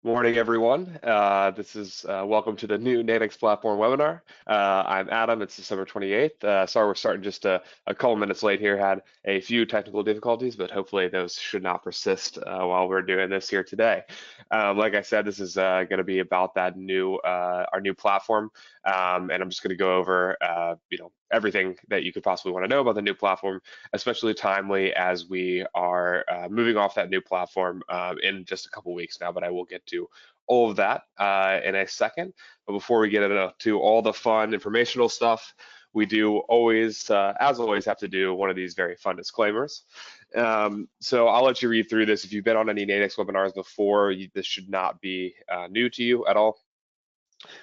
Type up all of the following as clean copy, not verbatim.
Morning, everyone. This is welcome to the new Nadex platform webinar. I'm Adam. It's December 28th. Sorry, we're starting just a couple minutes late here. Had a few technical difficulties, but hopefully those should not persist while we're doing this here today. Like I said, this is going to be about that new our new platform, and I'm just going to go over everything that you could possibly want to know about the new platform, especially timely as we are moving off that new platform in just a couple weeks now. But I will get to all of that in a second. But before we get into all the fun informational stuff, we do always, as always, have to do one of these very fun disclaimers. So I'll let you read through this. If you've been on any Nadex webinars before, this should not be new to you at all.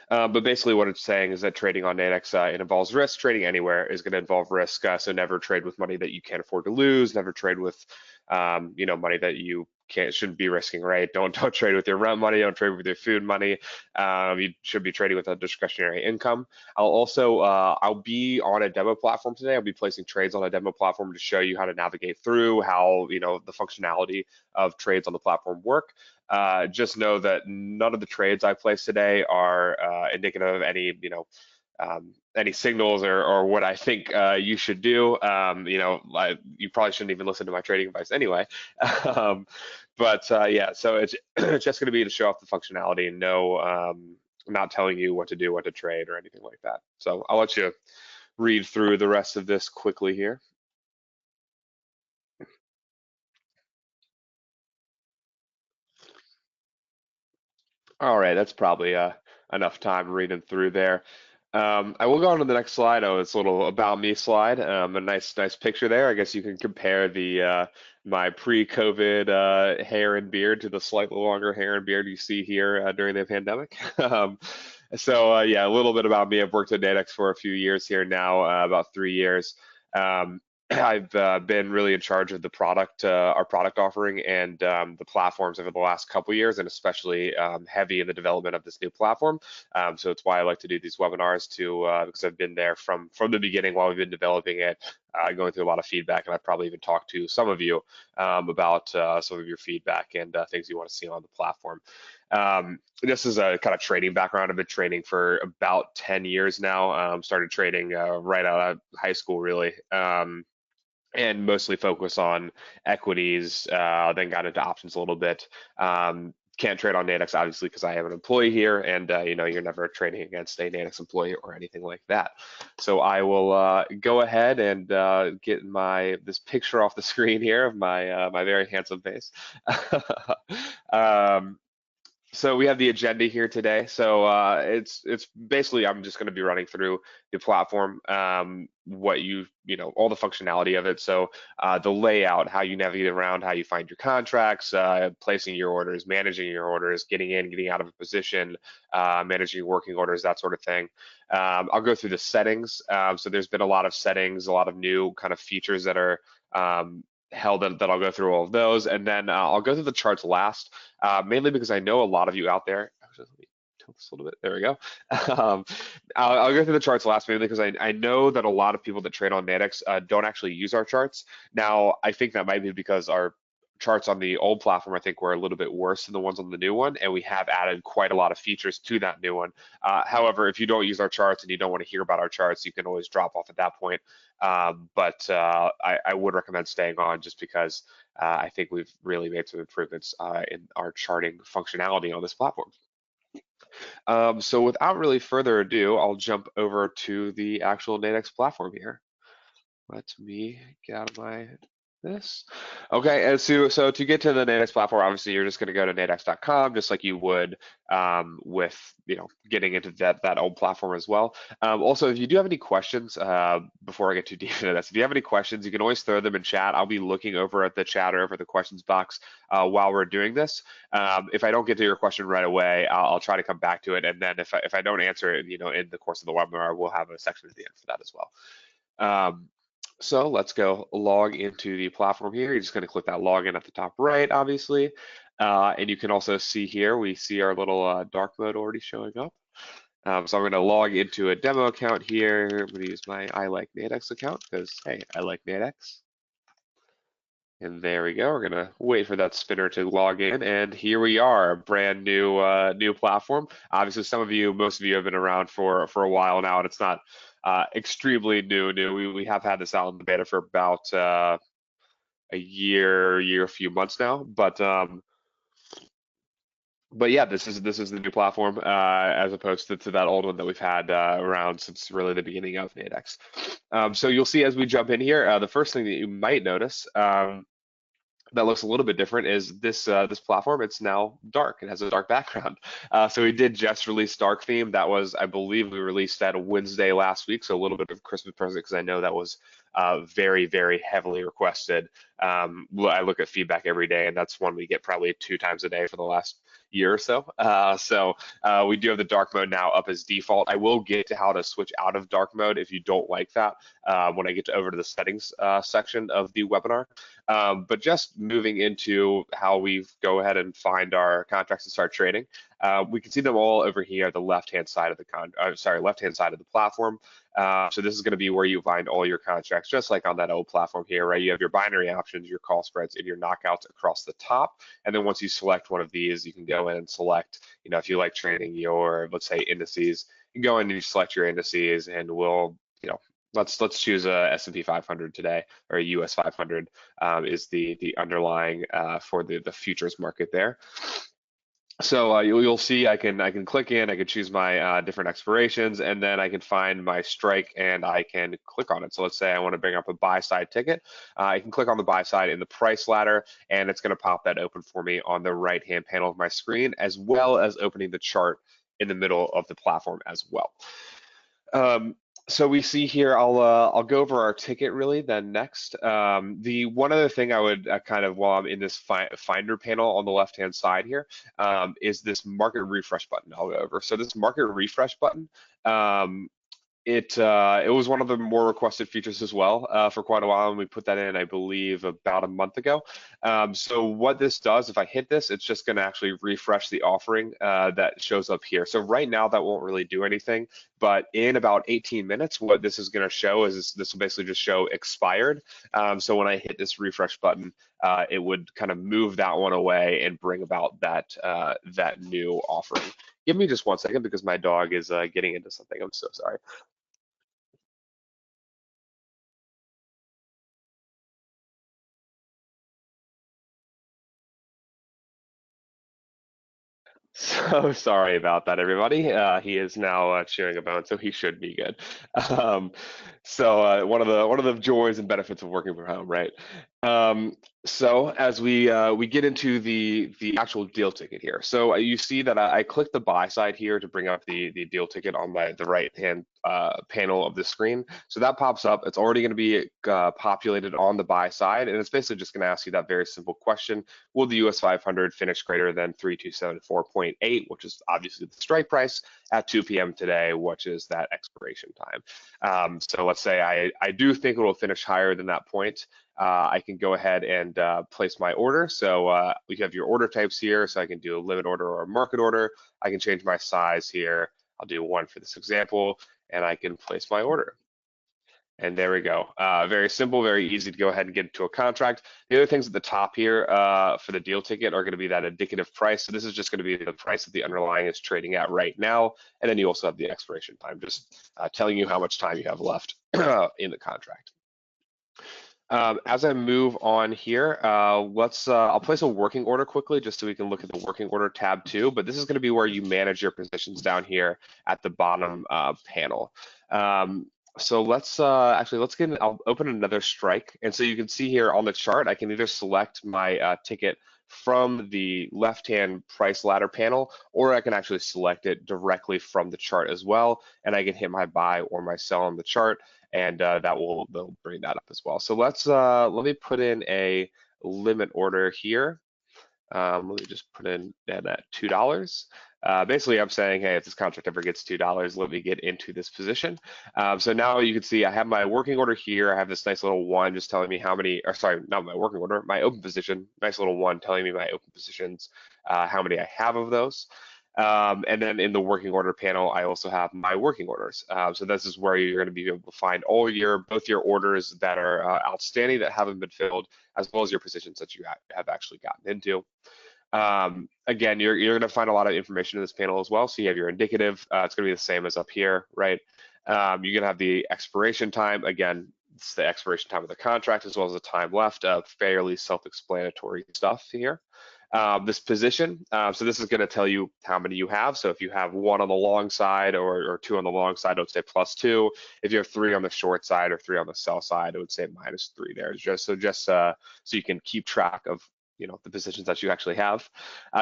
But basically what it's saying is that trading on Nadex, it involves risk. Trading anywhere is going to involve risk. So never trade with money that you can't afford to lose. Never trade with, money that you shouldn't be risking, right? Don't trade with your rent money. Don't trade with your food money. You should be trading with a discretionary income. I'll be on a demo platform today. I'll be placing trades on a demo platform to show you how to navigate through how, the functionality of trades on the platform work. Just know that none of the trades I place today are indicative of any signals or what I think you should do. You probably shouldn't even listen to my trading advice anyway. Yeah, so it's just going to be to show off the functionality and not telling you what to do, what to trade, or anything like that. So I'll let you read through the rest of this quickly here. All right, that's probably enough time reading through there. I will go on to the next slide. Oh, it's a little about me slide. A nice picture there. I guess you can compare the my pre-COVID hair and beard to the slightly longer hair and beard you see here during the pandemic. Yeah, a little bit about me. I've worked at Nadex for a few years here now, about 3 years. I've been really in charge of the product, our product offering, and the platforms over the last couple years, and especially heavy in the development of this new platform. So it's why I like to do these webinars too, because I've been there from the beginning while we've been developing it, going through a lot of feedback, and I've probably even talked to some of you about some of your feedback and things you want to see on the platform. This is a kind of trading background. I've been trading for about 10 years now. Started trading right out of high school, really. And mostly focus on equities, then got into options a little bit. Can't trade on Nadex, obviously, because I am an employee here, and you're never trading against a Nadex employee or anything like that. So I will go ahead and get this picture off the screen here of my my very handsome face. So we have the agenda here today. So it's basically I'm just going to be running through the platform, all the functionality of it. So the layout, how you navigate around, how you find your contracts, placing your orders, managing your orders, getting in, getting out of a position, managing your working orders, that sort of thing. I'll go through the settings. So there's been a lot of settings, a lot of new kind of features that are held that I'll go through all of those, and then I'll go through the charts last, mainly because I know a lot of you out there. Actually, let me tilt this a little bit. There we go. I'll go through the charts last, mainly because I know that a lot of people that trade on Nadex don't actually use our charts. Now, I think that might be because our charts on the old platform, I think, were a little bit worse than the ones on the new one, and we have added quite a lot of features to that new one. However, if you don't use our charts and you don't want to hear about our charts, you can always drop off at that point. I would recommend staying on just because I think we've really made some improvements in our charting functionality on this platform. So without really further ado, I'll jump over to the actual Nadex platform here. Let me get out of this. Okay, and so to get to the Nadex platform, obviously you're just going to go to nadex.com, just like you would with getting into that old platform as well. Also, if you do have any questions, before I get too deep into this, if you have any questions, you can always throw them in chat. I'll be looking over at the chat or over the questions box while we're doing this. If I don't get to your question right away, I'll try to come back to it, and then if I don't answer it, in the course of the webinar, we'll have a section at the end for that as well. So let's go log into the platform here. You're just going to click that login at the top right, obviously. And you can also see here, we see our little dark mode already showing up. So I'm going to log into a demo account here. I'm going to use my I Like Nadex account because, hey, I like Nadex. And there we go. We're gonna wait for that spinner to log in, and here we are, brand new new platform. Obviously, most of you have been around for a while now, and it's not extremely new. We have had this out in the beta for about a a few months now, but yeah, this is the new platform as opposed to that old one that we've had around since really the beginning of Nadex. So you'll see as we jump in here, the first thing that you might notice. That looks a little bit different is this platform. It's now dark. It has a dark background. So we did just release dark theme. That was, I believe, we released that Wednesday last week. So a little bit of Christmas present because I know that was very heavily requested. I look at feedback every day, and that's one we get probably 2 times a day for the last year or so. We do have the dark mode now up as default. I will get to how to switch out of dark mode if you don't like that when I get over to the settings section of the webinar. But just moving into how we go ahead and find our contracts and start trading, we can see them all over here, the left-hand side of the left-hand side of the platform. So this is going to be where you find all your contracts, just like on that old platform here, right? You have your binary options, your call spreads, and your knockouts across the top. And then once you select one of these, you can go in and select, if you like trading your, let's say, indices, you go in and you select your indices, and we'll, let's choose a S&P 500 today, or a US 500 is the underlying for the futures market there. So you'll see I can click in, I can choose my different expirations, and then I can find my strike and I can click on it. So let's say I want to bring up a buy side ticket. I can click on the buy side in the price ladder, and it's going to pop that open for me on the right-hand panel of my screen, as well as opening the chart in the middle of the platform as well. So we see here, I'll go over our ticket really then next. The one other thing I would while I'm in this Finder panel on the left-hand side here, is this market refresh button I'll go over. So this market refresh button, it was one of the more requested features as well for quite a while, and we put that in, I believe, about a month ago. So what this does, if I hit this, it's just going to actually refresh the offering that shows up here. So right now that won't really do anything, but in about 18 minutes, what this is going to show is this will basically just show expired. So when I hit this refresh button, it would kind of move that one away and bring about that new offering. Give me just 1 second because my dog is getting into something. I'm so sorry. So sorry about that, everybody. He is now chewing a bone, so he should be good. Um, one of the joys and benefits of working from home, right? So as we get into the actual deal ticket here, so you see that I clicked the buy side here to bring up the deal ticket on the right hand panel of the screen. So that pops up. It's already going to be populated on the buy side, and it's basically just going to ask you that very simple question: will the US 500 finish greater than 3274.8, which is obviously the strike price, at 2 p.m. today, which is that expiration time? So let's say I do think it will finish higher than that point. I can go ahead and place my order. So we have your order types here. So I can do a limit order or a market order. I can change my size here. I'll do 1 for this example, and I can place my order. And there we go. Very simple, very easy to go ahead and get into a contract. The other things at the top here for the deal ticket are going to be that indicative price. So this is just going to be the price that the underlying is trading at right now. And then you also have the expiration time, just telling you how much time you have left in the contract. As I move on here, I'll place a working order quickly just so we can look at the working order tab too, but this is going to be where you manage your positions down here at the bottom panel. So let's I'll open another strike. And so you can see here on the chart, I can either select my ticket from the left-hand price ladder panel, or I can actually select it directly from the chart as well. And I can hit my buy or my sell on the chart, and they'll bring that up as well. So let me put in a limit order here. Let me just put in that at $2. Basically, I'm saying, hey, if this contract ever gets $2, let me get into this position. So now you can see I have my working order here. I have this nice little 1 just telling me how many, or sorry, not my working order, my open position, nice little 1 telling me my open positions, how many I have of those. And then in the working order panel, I also have my working orders. So this is where you're going to be able to find both your orders that are outstanding that haven't been filled, as well as your positions that you have actually gotten into. Again, you're going to find a lot of information in this panel as well. So you have your indicative. It's going to be the same as up here, right? You're going to have the expiration time. Again, it's the expiration time of the contract as well as the time left. Fairly self-explanatory stuff here. This position, so this is going to tell you how many you have. So if you have one on the long side or two on the long side, it would say +2. If you have three on the short side or three on the sell side, it would say -3 there. So you can keep track of the positions that you actually have.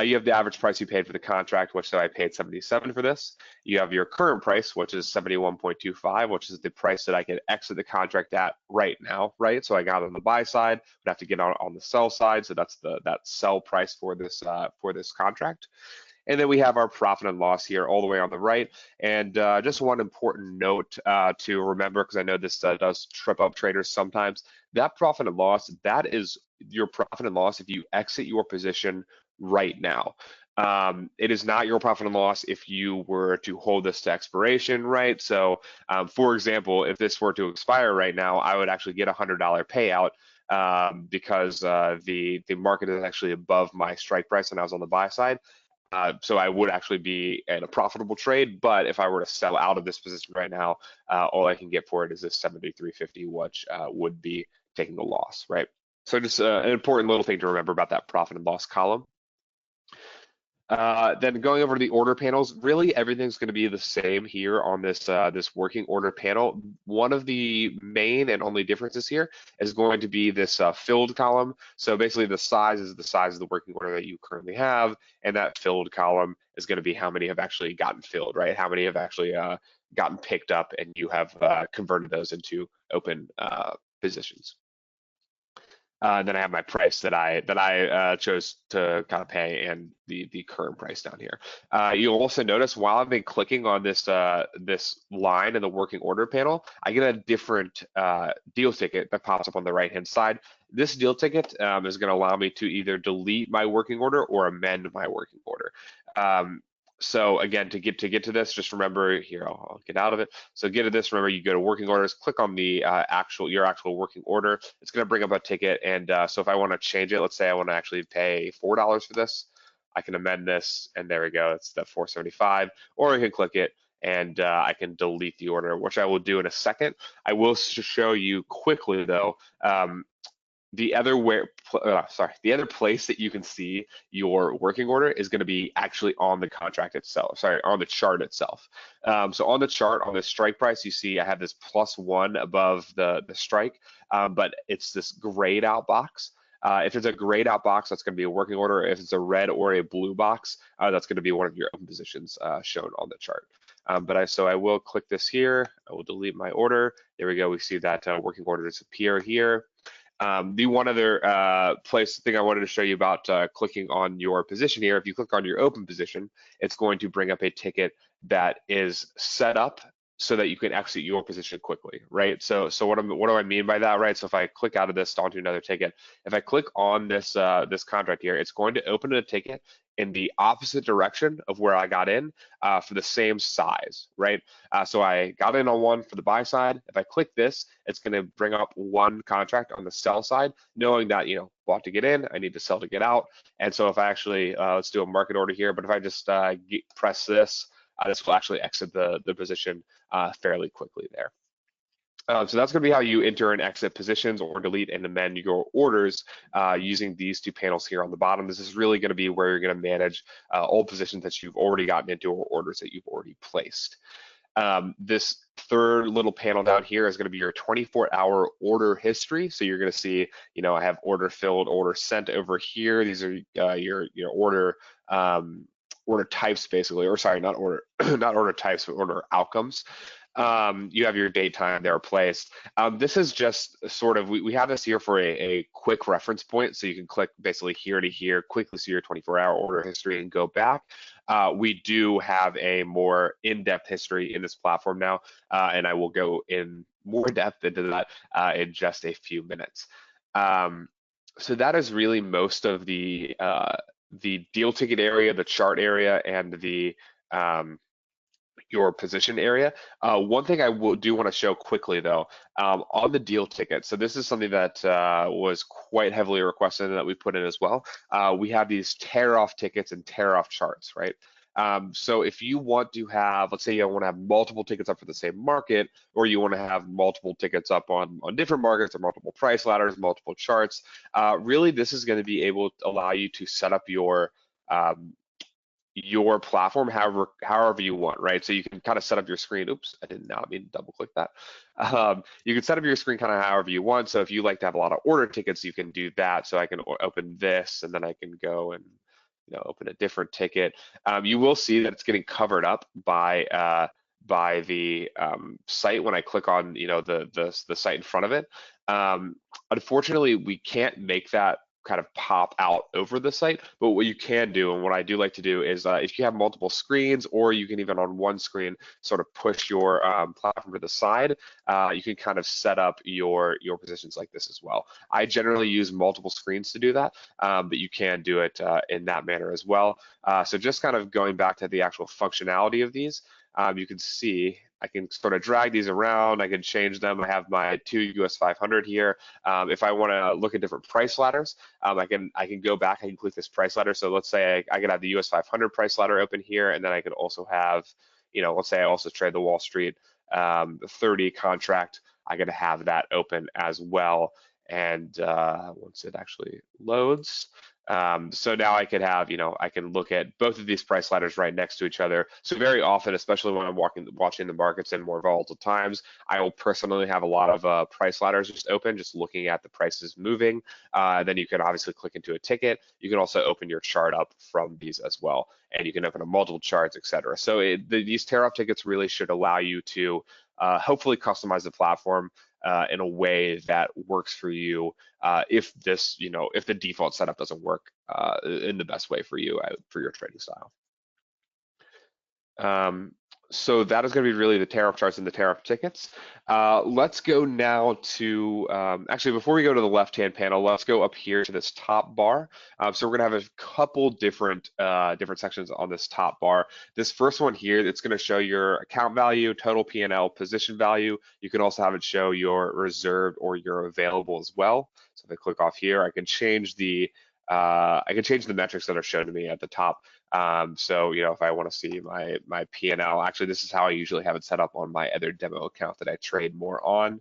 You have the average price you paid for the contract, which so I paid 77 for this. You have your current price, which is 71.25, which is the price that I could exit the contract at right now, right? So I got on the buy side, but have to get on the sell side. So that's that sell price for this contract. And then we have our profit and loss here all the way on the right. And just one important note to remember, because I know this does trip up traders sometimes, that profit and loss, that is your profit and loss if you exit your position right now. It is not your profit and loss if you were to hold this to expiration, right? So for example, if this were to expire right now, I would actually get a $100 payout because the market is actually above my strike price and I was on the buy side. So I would actually be in a profitable trade, but if I were to sell out of this position right now, all I can get for it is this 73.50, which would be taking the loss, right? So just an important little thing to remember about that profit and loss column. Then going over to the order panels, really everything's going to be the same here on this this working order panel. One of the main and only differences here is going to be this filled column. So basically the size is the size of the working order that you currently have, and that filled column is going to be how many have actually gotten filled, right? How many have actually gotten picked up and you have converted those into open positions. Then I have my price that I chose to kind of pay and the current price down here. You'll also notice while I've been clicking on this this line in the working order panel, I get a different deal ticket that pops up on the right hand side. This deal ticket is going to allow me to either delete my working order or amend my working order. So again, to get to this, just remember here, I'll get out of it. So get to this, remember you go to working orders, click on the your actual working order. It's gonna bring up a ticket. And so if I wanna change it, let's say I wanna actually pay $4 for this, I can amend this and there we go, it's the 475, or I can click it and I can delete the order, which I will do in a second. I will show you quickly though, the other place that you can see your working order is going to be actually on the contract itself, on the chart itself. So on the chart, on the strike price, you see I have this +1 above the strike, but it's this grayed out box. If it's a grayed out box, that's going to be a working order. If it's a red or a blue box, that's going to be one of your open positions shown on the chart. So I will click this here. I will delete my order. There we go. We see that working order disappear here. The one other thing I wanted to show you about clicking on your position here, if you click on your open position, it's going to bring up a ticket that is set up so that you can exit your position quickly, right? So what do I mean by that, right? So if I click out of this onto another ticket, if I click on this this contract here, it's going to open a ticket in the opposite direction of where I got in for the same size, right? So I got in on one for the buy side. If I click this, it's going to bring up one contract on the sell side, knowing that, bought to get in, I need to sell to get out. And so if I actually, let's do a market order here, but if I just press this, this will actually exit the position fairly quickly there. So that's going to be how you enter and exit positions or delete and amend your orders using these two panels here on the bottom. This is really going to be where you're going to manage all positions that you've already gotten into or orders that you've already placed. This third little panel down here is going to be your 24-hour order history. So you're going to see, I have order filled, order sent over here. These are your order order types basically, or sorry, not order not order types, but order outcomes. You have your date time there placed. This is just sort of, we have this here for a quick reference point, so you can click basically here to here, quickly see your 24-hour order history and go back. We do have a more in-depth history in this platform now, and I will go in more depth into that in just a few minutes. So that is really most of the the deal ticket area, the chart area, and the your position area. One thing I do want to show quickly though, on the deal ticket. So this is something that was quite heavily requested and that we put in as well. We have these tear off tickets and tear off charts, right? So if you want to have, let's say you want to have multiple tickets up for the same market, or you want to have multiple tickets up on different markets or multiple price ladders, multiple charts, really this is going to be able to allow you to set up your platform however you want, right? So you can kind of set up your screen. Oops, I did not mean to double click that. You can set up your screen kind of however you want. So if you like to have a lot of order tickets, you can do that. So I can open this and then I can go and open a different ticket. You will see that it's getting covered up by the site when I click on the site in front of it. Unfortunately, we can't make that kind of pop out over the site, but what you can do, and what I do like to do, is if you have multiple screens, or you can even on one screen sort of push your platform to the side, you can kind of set up your positions like this as well. I generally use multiple screens to do that, but you can do it in that manner as well. So just kind of going back to the actual functionality of these, you can see I can sort of drag these around. I can change them. I have my 2 US 500 here. If I want to look at different price ladders, I can go back. I can click this price ladder. So let's say I could have the US 500 price ladder open here, and then I could also have, let's say I also trade the Wall Street 30 contract. I could have that open as well. And once it actually loads, so now I could have, I can look at both of these price ladders right next to each other. So very often, especially when I'm watching the markets in more volatile times, I will personally have a lot of price ladders just open, just looking at the prices moving. Then you can obviously click into a ticket. You can also open your chart up from these as well, and you can open up multiple charts, etc. So these tear-off tickets really should allow you to hopefully customize the platform in a way that works for you if if the default setup doesn't work in the best way for you for your trading style. So that is going to be really the tariff charts and the tariff tickets. Let's go now to, actually, before we go to the left-hand panel, let's go up here to this top bar. So we're going to have a couple different sections on this top bar. This first one here, it's going to show your account value, total P&L, position value. You can also have it show your reserved or your available as well. So if I click off here, I can change the metrics that are shown to me at the top. So if I want to see my P&L, actually this is how I usually have it set up on my other demo account that I trade more on.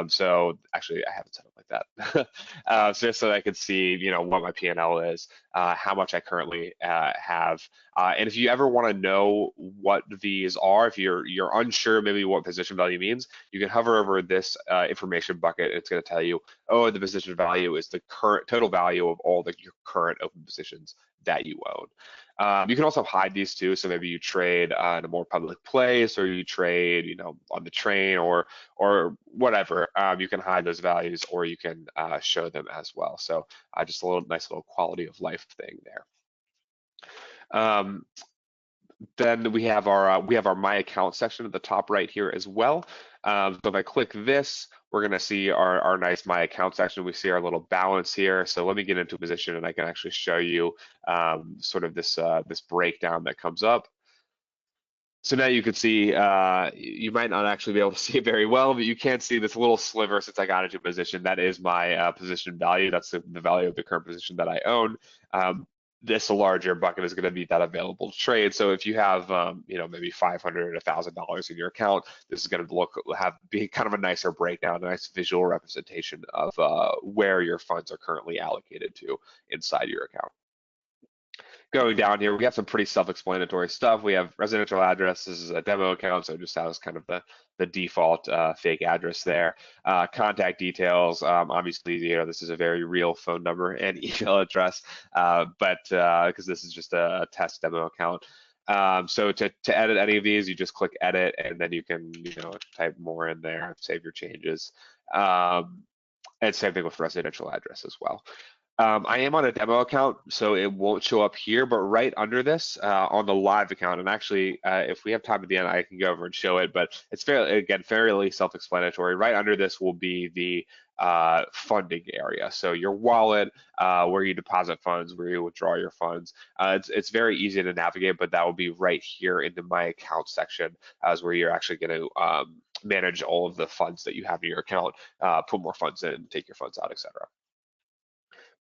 So actually I have it set up like that. So just so I could see what my P&L is, how much I currently have. And if you ever want to know what these are, if you're unsure maybe what position value means, you can hover over this information bucket. It's going to tell you, oh, the position value is the current total value of all your current open positions that you own. You can also hide these too. So maybe you trade in a more public place, or you trade, on the train or whatever. You can hide those values, or you can show them as well. So just a nice little quality of life thing there. Then we have our My Account section at the top right here as well. So if I click this, we're going to see our nice My Account section. We see our little balance here. So let me get into a position and I can actually show you sort of this breakdown that comes up. So now you can see, you might not actually be able to see it very well, but you can see this little sliver since I got into position. That is my position value. That's the value of the current position that I own. This larger bucket is going to be that available to trade. So if you have, maybe $500, $1,000 in your account, this is going to be kind of a nicer breakdown, a nice visual representation of where your funds are currently allocated to inside your account. Going down here, we have some pretty self-explanatory stuff. We have residential address. This is a demo account, so it just has kind of the default fake address there. Contact details. Obviously, this is a very real phone number and email address, but because this is just a test demo account. So to edit any of these, you just click edit, and then you can type more in there, save your changes. And same thing with residential address as well. I am on a demo account, so it won't show up here, but right under this on the live account, and actually, if we have time at the end, I can go over and show it, but it's fairly self-explanatory. Right under this will be the funding area. So your wallet, where you deposit funds, where you withdraw your funds. It's very easy to navigate, but that will be right here in the My Account section as where you're actually going to manage all of the funds that you have in your account, put more funds in, take your funds out, etc.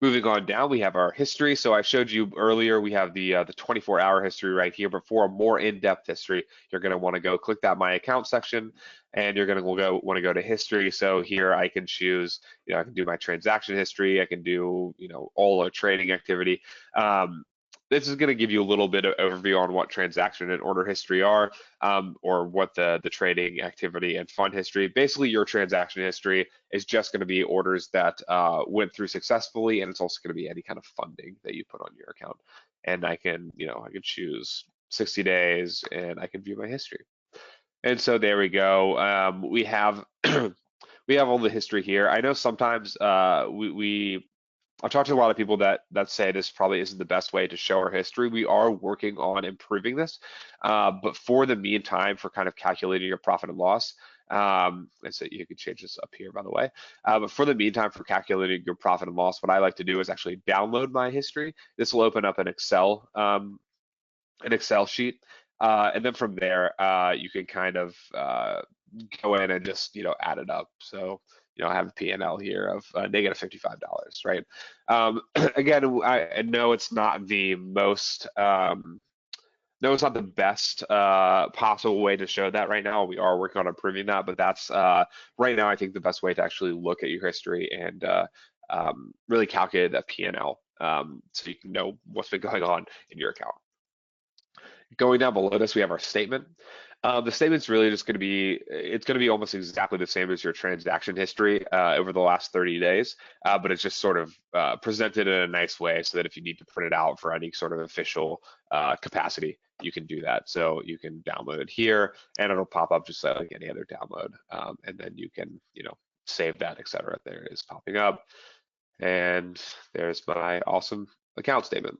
Moving on down, we have our history. So I showed you earlier, we have the 24-hour history right here, but for a more in-depth history, you're gonna wanna go click that My Account section, and you're gonna wanna go to history. So here I can choose, I can do my transaction history, I can do, all our trading activity. This is going to give you a little bit of overview on what transaction and order history are, or what the trading activity and fund history. Basically, your transaction history is just going to be orders that went through successfully, and it's also going to be any kind of funding that you put on your account. And I can, I can choose 60 days, and I can view my history. And so there we go. We have we have all the history here. I know sometimes I've talked to a lot of people that say this probably isn't the best way to show our history. We are working on improving this, but for the meantime, for kind of calculating your profit and loss, and so you can change this up here, by the way. But for the meantime, for calculating your profit and loss, what I like to do is actually download my history. This will open up an Excel sheet, and then from there, you can kind of go in and just add it up. So I have a P&L here of negative $55, right? Again, I know it's not the most, no, it's not the best possible way to show that right now. We are working on improving that, but that's right now, I think the best way to actually look at your history and really calculate that P&L, so you can know what's been going on in your account. Going down below this, we have our statement. The statement's really just going to be, it's going to be almost exactly the same as your transaction history over the last 30 days, but it's just sort of presented in a nice way so that if you need to print it out for any sort of official capacity, you can do that. So you can download it here and it'll pop up just like any other download. And then you can, save that, etc. There it is popping up. And there's my awesome account statement.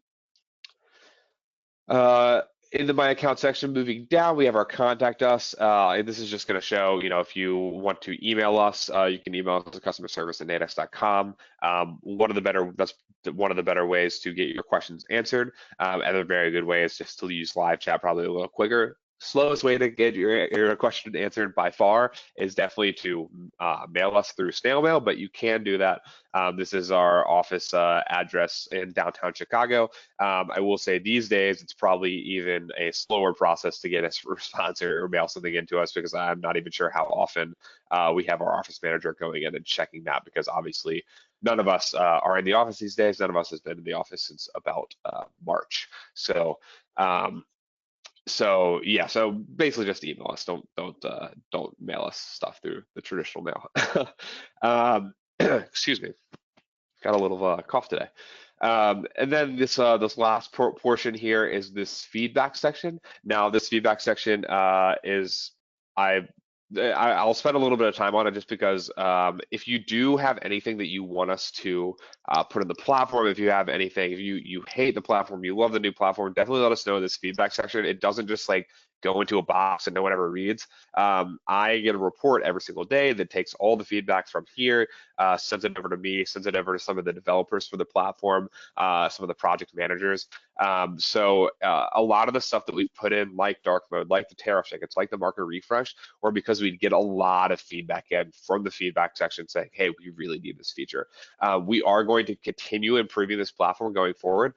In the My Account section, moving down, we have our Contact Us. And this is just going to show, if you want to email us, you can email us to customerservice@nadex.com. That's one of the better ways to get your questions answered. And a very good way is just to use live chat, probably a little quicker. Slowest way to get your question answered by far is definitely to mail us through snail mail, but you can do that. This is our office address in downtown Chicago. I will say these days it's probably even a slower process to get us a response or mail something into us, because I'm not even sure how often we have our office manager going in and checking that, because obviously none of us are in the office these days. None of us has been in the office since about March. So yeah, so basically just email us. Don't mail us stuff through the traditional mail. Excuse me, got a little cough today. And then this last portion here is this feedback section. Now this feedback section is I'll spend a little bit of time on it, just because if you do have anything that you want us to put in the platform, if you have anything, if you hate the platform, you love the new platform, definitely let us know in this feedback section. It doesn't just like go into a box and no one ever reads. I get a report every single day that takes all the feedback from here, sends it over to me, sends it over to some of the developers for the platform, some of the project managers. So a lot of the stuff that we've put in, like dark mode, like the tariff tickets, like the market refresh, or because we get a lot of feedback in from the feedback section saying, hey, we really need this feature. We are going to continue improving this platform going forward.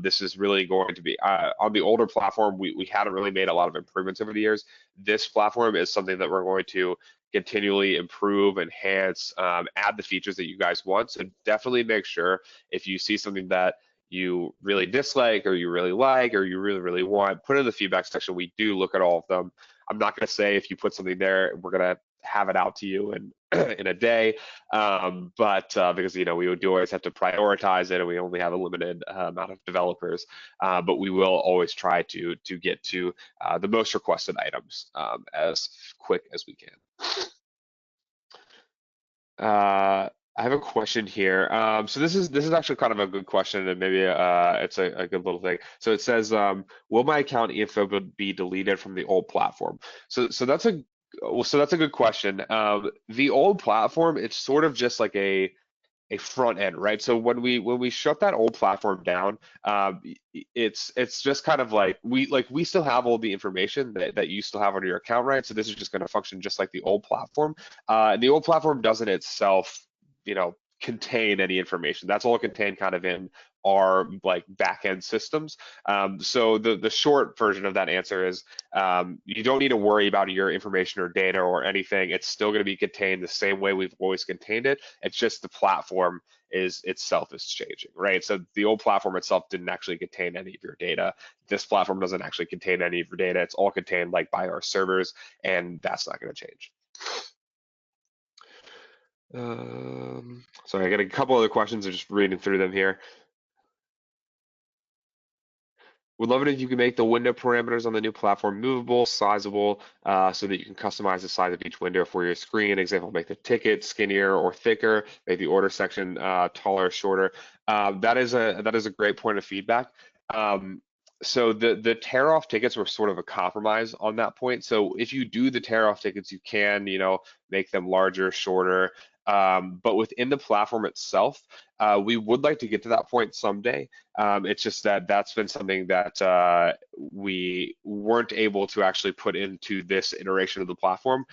This is really going to be, on the older platform, we hadn't really made a lot of improvements over the years. This platform is something that we're going to continually improve, enhance, add the features that you guys want. So definitely make sure if you see something that you really dislike or you really like or you really, really want, put it in the feedback section. We do look at all of them. I'm not going to say if you put something there, we're going to have it out to you in a day, but because we do always have to prioritize it, and we only have a limited amount of developers, but we will always try to get to the most requested items as quick as we can. I have a question here. So this is actually kind of a good question, and maybe it's a good little thing. So it says, will my account info be deleted from the old platform? So that's a Well, so that's a good question. The old platform, it's sort of just like a front end, right? So when we shut that old platform down, it's just kind of like we still have all the information that you still have on your account, right? So this is just going to function just like the old platform. And the old platform doesn't itself, contain any information. That's all contained kind of in our like back end systems. So the short version of that answer is you don't need to worry about your information or data or anything. It's still going to be contained the same way we've always contained it. It's just the platform is itself is changing, right? So the old platform itself didn't actually contain any of your data. This platform doesn't actually contain any of your data. It's all contained like by our servers, and that's not going to change. Sorry, I got a couple other questions. I'm just reading through them here. Would love it if you could make the window parameters on the new platform movable, sizable, so that you can customize the size of each window for your screen. Example, make the ticket skinnier or thicker, make the order section taller or shorter. That is a great point of feedback. So the tear off tickets were sort of a compromise on that point. So if you do the tear off tickets, you can, make them larger, shorter. But within the platform itself, we would like to get to that point someday. It's just that that's been something that we weren't able to actually put into this iteration of the platform.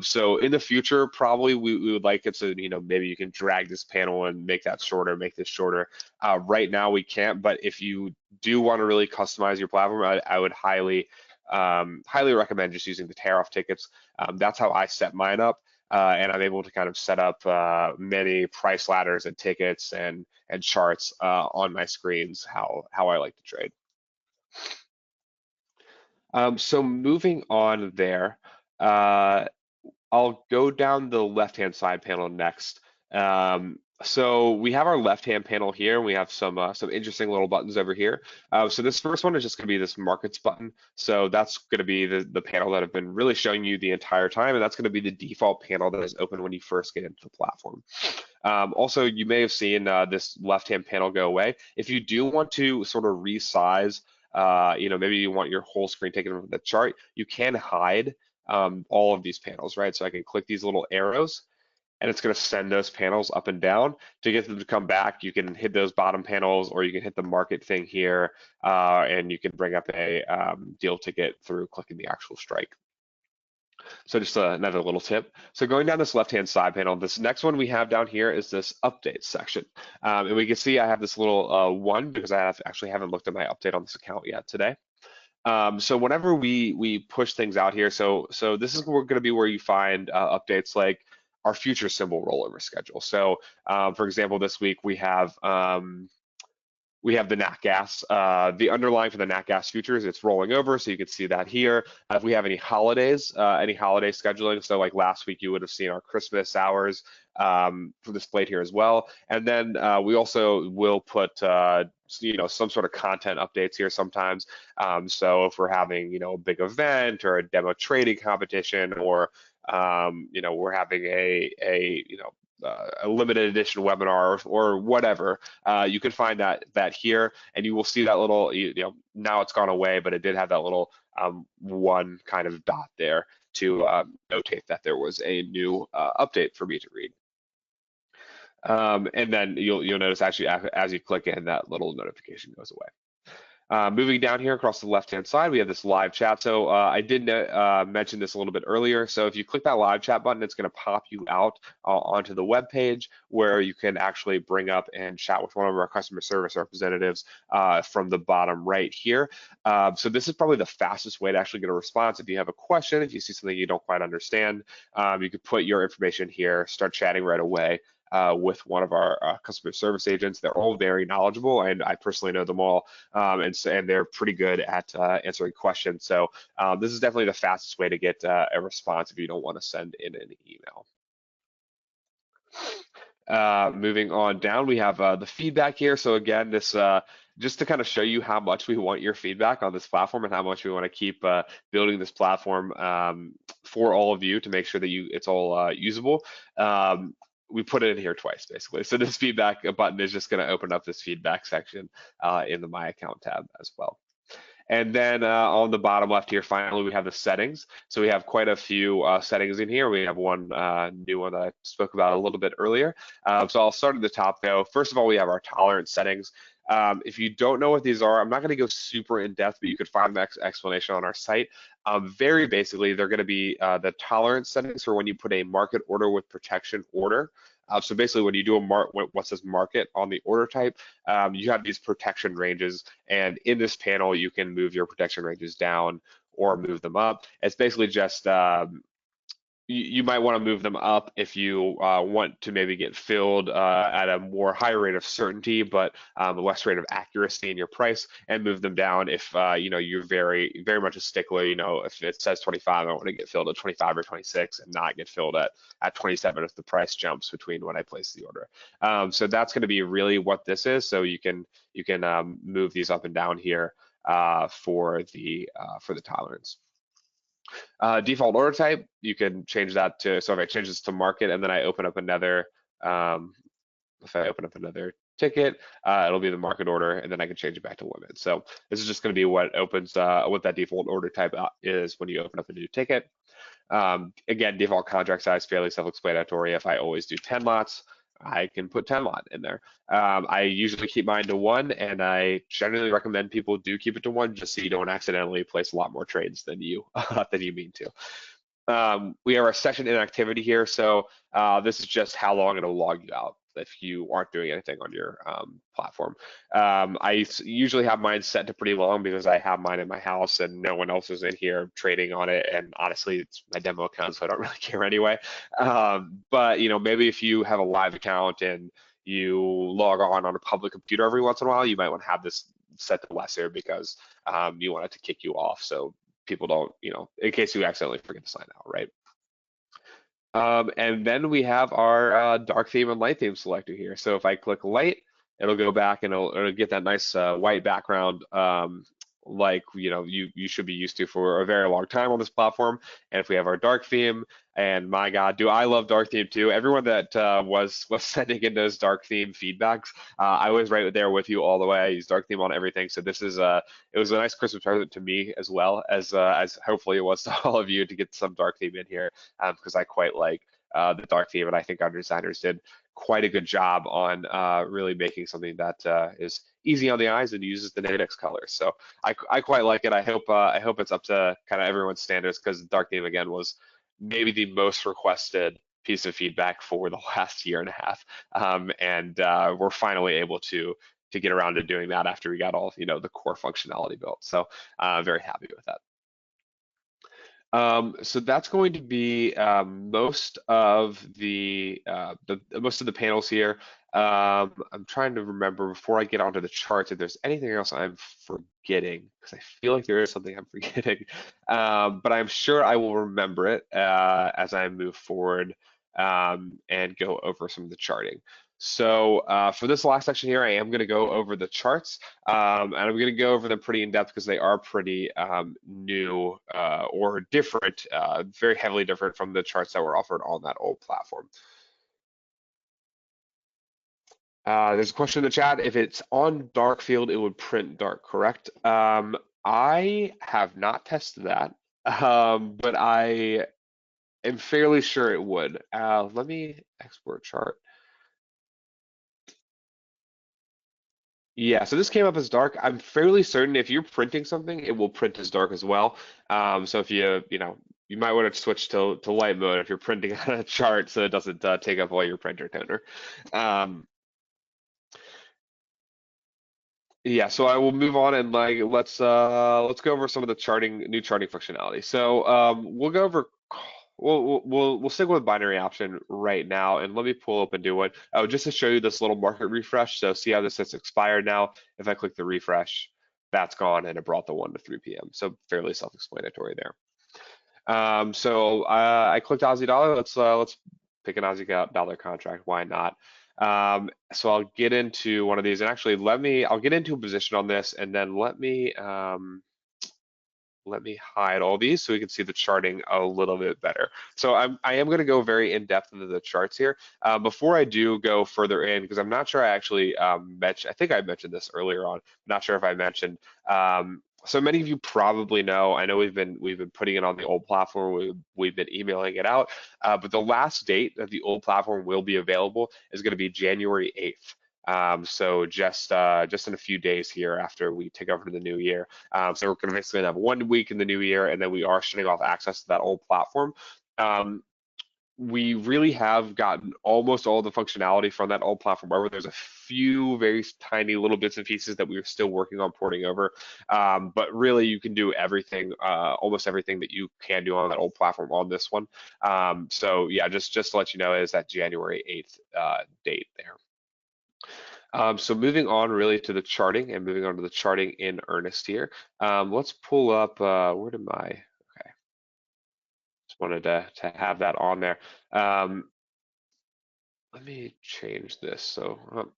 So in the future, probably we would like it to, maybe you can drag this panel and make that shorter, make this shorter. Right now we can't, but if you do want to really customize your platform, I would highly recommend just using the tear off tickets. That's how I set mine up. And I'm able to kind of set up many price ladders and tickets and charts on my screens how I like to trade. So moving on there, I'll go down the left-hand side panel next. So we have our left-hand panel here. We have some interesting little buttons over here. So this first one is just going to be this markets button. So that's going to be the panel that I've been really showing you the entire time, and that's going to be the default panel that is open when you first get into the platform. Also, you may have seen this left-hand panel go away. If you do want to sort of resize, maybe you want your whole screen taken from the chart, you can hide all of these panels, right? So I can click these little arrows and it's going to send those panels up and down. To get them to come back, you can hit those bottom panels or you can hit the market thing here and you can bring up a deal ticket through clicking the actual strike. So just another little tip. So going down this left-hand side panel, this next one we have down here is this update section. And we can see I have this little one because I actually haven't looked at my update on this account yet today. So whenever we push things out here, so this is going to be where you find updates like our future symbol rollover schedule. So for example, this week we have the nat gas, the underlying for the nat gas futures, it's rolling over, so you can see that here. If we have any holidays, any holiday scheduling, so like last week you would have seen our Christmas hours displayed here as well. And then we also will put some sort of content updates here sometimes. So if we're having a big event or a demo trading competition, or we're having a limited edition webinar or whatever, you can find that here, and you will see that little, now it's gone away, but it did have that little one kind of dot there to notate that there was a new update for me to read. And then you'll notice actually as you click in, that little notification goes away. Moving down here across the left-hand side, we have this live chat. So I did mention this a little bit earlier. So if you click that live chat button, it's going to pop you out onto the web page where you can actually bring up and chat with one of our customer service representatives from the bottom right here. So this is probably the fastest way to actually get a response. If you have a question, if you see something you don't quite understand, you could put your information here, start chatting right away with one of our customer service agents. They're all very knowledgeable, and I personally know them all, and they're pretty good at answering questions. So this is definitely the fastest way to get a response if you don't want to send in an email. Moving on down, we have the feedback here. So again, this just to kind of show you how much we want your feedback on this platform and how much we want to keep building this platform for all of you to make sure that it's all usable. We put it in here twice, basically. So this feedback button is just going to open up this feedback section in the My Account tab as well. And then on the bottom left here, finally, we have the settings. So we have quite a few settings in here. We have one new one that I spoke about a little bit earlier. So I'll start at the top though. First of all, we have our tolerance settings. If you don't know what these are, I'm not going to go super in depth, but you could find the explanation on our site. Very basically, they're going to be the tolerance settings for when you put a market order with protection order. So basically, when you do what says market on the order type, you have these protection ranges, and in this panel, you can move your protection ranges down or move them up. It's basically just you might want to move them up if you want to maybe get filled at a more high rate of certainty, but a less rate of accuracy in your price, and move them down if you're very much a stickler. If it says 25, I want to get filled at 25 or 26, and not get filled at 27 if the price jumps between when I place the order. So that's going to be really what this is. So you can move these up and down here for the tolerance. Default order type, you can change that to, so if I change this to market and then I open up another, if I open up another ticket, it'll be the market order, and then I can change it back to limit. So this is just going to be what opens, what that default order type is when you open up a new ticket. Again, default contract size, fairly self-explanatory. If I always do 10 lots, I can put 10 lot in there. I usually keep mine to 1, and I generally recommend people do keep it to 1, just so you don't accidentally place a lot more trades than you mean to. We have our session inactivity here. So this is just how long it'll log you out if you aren't doing anything on your platform. I usually have mine set to pretty long because I have mine in my house and no one else is in here trading on it. And honestly, it's my demo account, so I don't really care anyway. But maybe if you have a live account and you log on a public computer every once in a while, you might want to have this set to lesser because you want it to kick you off. So people don't, in case you accidentally forget to sign out, right? And then we have our dark theme and light theme selector here. So if I click light, it'll go back and it'll get that nice white background like you should be used to for a very long time on this platform. And if we have our dark theme, and my God, do I love dark theme too. Everyone that was sending in those dark theme feedbacks, I was right there with you all the way. I use dark theme on everything. So this is it was a nice Christmas present to me as well as hopefully it was to all of you to get some dark theme in here because I quite like the dark theme, and I think our designers did quite a good job on really making something that is easy on the eyes and uses the Nadex colors. So I quite like it. I hope it's up to kind of everyone's standards, because the dark theme again was maybe the most requested piece of feedback for the last year and a half, and we're finally able to get around to doing that after we got all the core functionality built. So very happy with that. So that's going to be most of the panels here. I'm trying to remember before I get onto the charts if there's anything else I'm forgetting, because I feel like there is something I'm forgetting, but I'm sure I will remember it as I move forward and go over some of the charting. So for this last section here, I am going to go over the charts, and I'm going to go over them pretty in depth because they are pretty new or different, very heavily different from the charts that were offered on that old platform. There's a question in the chat. If it's on dark field, it would print dark, correct? I have not tested that, but I am fairly sure it would. Let me export chart. Yeah, so this came up as dark. I'm fairly certain if you're printing something, it will print as dark as well. So if you might want to switch to light mode if you're printing on a chart so it doesn't take up all your printer toner. Yeah, so I will move on and let's go over some of the new charting functionality. So we'll go over. We'll stick with binary option right now, and let me pull up and do one. Oh, just to show you this little market refresh. So see how this says expired now. If I click the refresh, that's gone, and it brought the 1 to 3 p.m. So fairly self-explanatory there. So I clicked Aussie dollar. Let's pick an Aussie dollar contract. Why not? So I'll get into one of these, and actually I'll get into a position on this, and then let me hide all these so we can see the charting a little bit better. So I am going to go very in depth into the charts here. Before I do go further in, because I'm not sure I actually mentioned, I think I mentioned this earlier on, I'm not sure if I mentioned, So many of you probably know. I know we've been putting it on the old platform. We've been emailing it out, but the last date that the old platform will be available is going to be January 8th. So just in a few days here after we take over to the new year. So we're going to basically have 1 week in the new year, and then we are shutting off access to that old platform. Um, we really have gotten almost all the functionality from that old platform over. There's a few very tiny little bits and pieces that we're still working on porting over. But really you can do everything, almost everything that you can do on that old platform on this one. So yeah, just to let you know, is that January 8th date there. So moving on really to the charting and moving on to the charting in earnest here. Let's pull up, where did my, okay, just wanted to have that on there. Let me change this. So I'm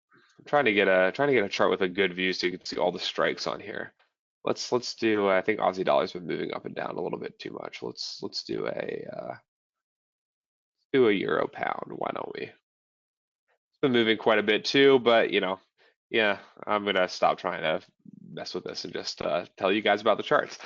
trying to get a chart with a good view so you can see all the strikes on here. Let's do. I think Aussie dollar's been moving up and down a little bit too much. Let's do a euro pound. Why don't we? It's been moving quite a bit too, but yeah, I'm gonna stop trying to mess with this and just tell you guys about the charts.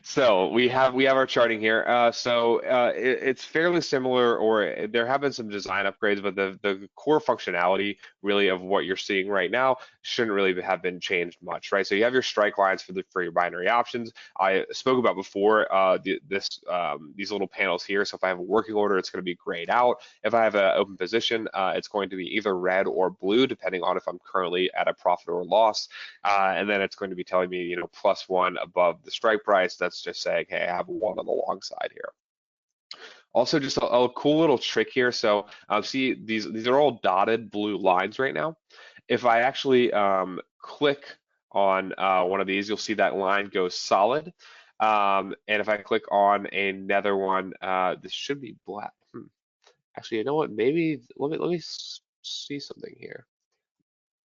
So we have our charting here. It's fairly similar, or there have been some design upgrades, but the core functionality really of what you're seeing right now shouldn't really have been changed much, right? So you have your strike lines for your binary options. I spoke about before these little panels here. So if I have a working order, it's going to be grayed out. If I have an open position, it's going to be either red or blue, depending on if I'm currently at a profit or loss. And then it's going to be telling me, +1 above the strike price. That's just saying, hey, I have one on the long side here. Also, just a cool little trick here. So see, these are all dotted blue lines right now. If I actually click on one of these, you'll see that line goes solid. And if I click on another one, this should be black. Actually, you know what? Maybe let me see something here.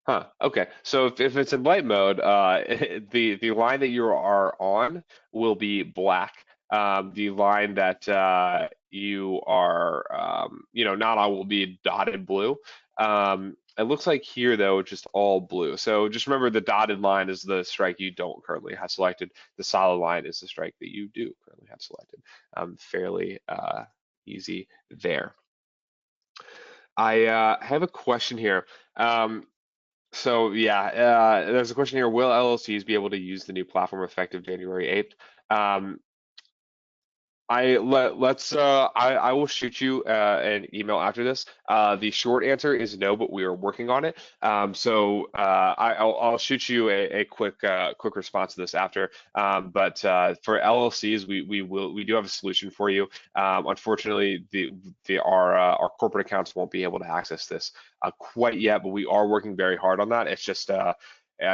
Huh. Okay. So if it's in light mode, the line that you are on will be black. The line that you are not on will be dotted blue. It looks like here though, it's just all blue. So just remember the dotted line is the strike you don't currently have selected. The solid line is the strike that you do currently have selected. Fairly easy there. I have a question here. So yeah, there's a question here. Will LLCs be able to use the new platform effective January 8th? I will shoot you an email after this. The short answer is no, but we are working on it. I'll shoot you a quick response to this after. But for LLCs, we do have a solution for you. Unfortunately, our corporate accounts won't be able to access this quite yet, but we are working very hard on that. It's just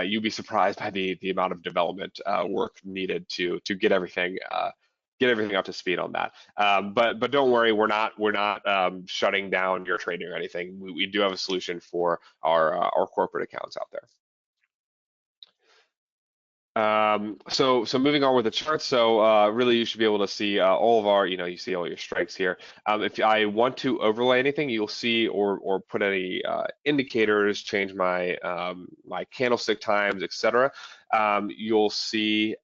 you'd be surprised by the amount of development work needed to get everything up to speed on that. But don't worry, we're not shutting down your trading or anything. We do have a solution for our corporate accounts out there. So moving on with the charts. So really, you should be able to see all of our, you see all your strikes here. If I want to overlay anything, you'll see or put any indicators, change my my candlestick times, etc. You'll see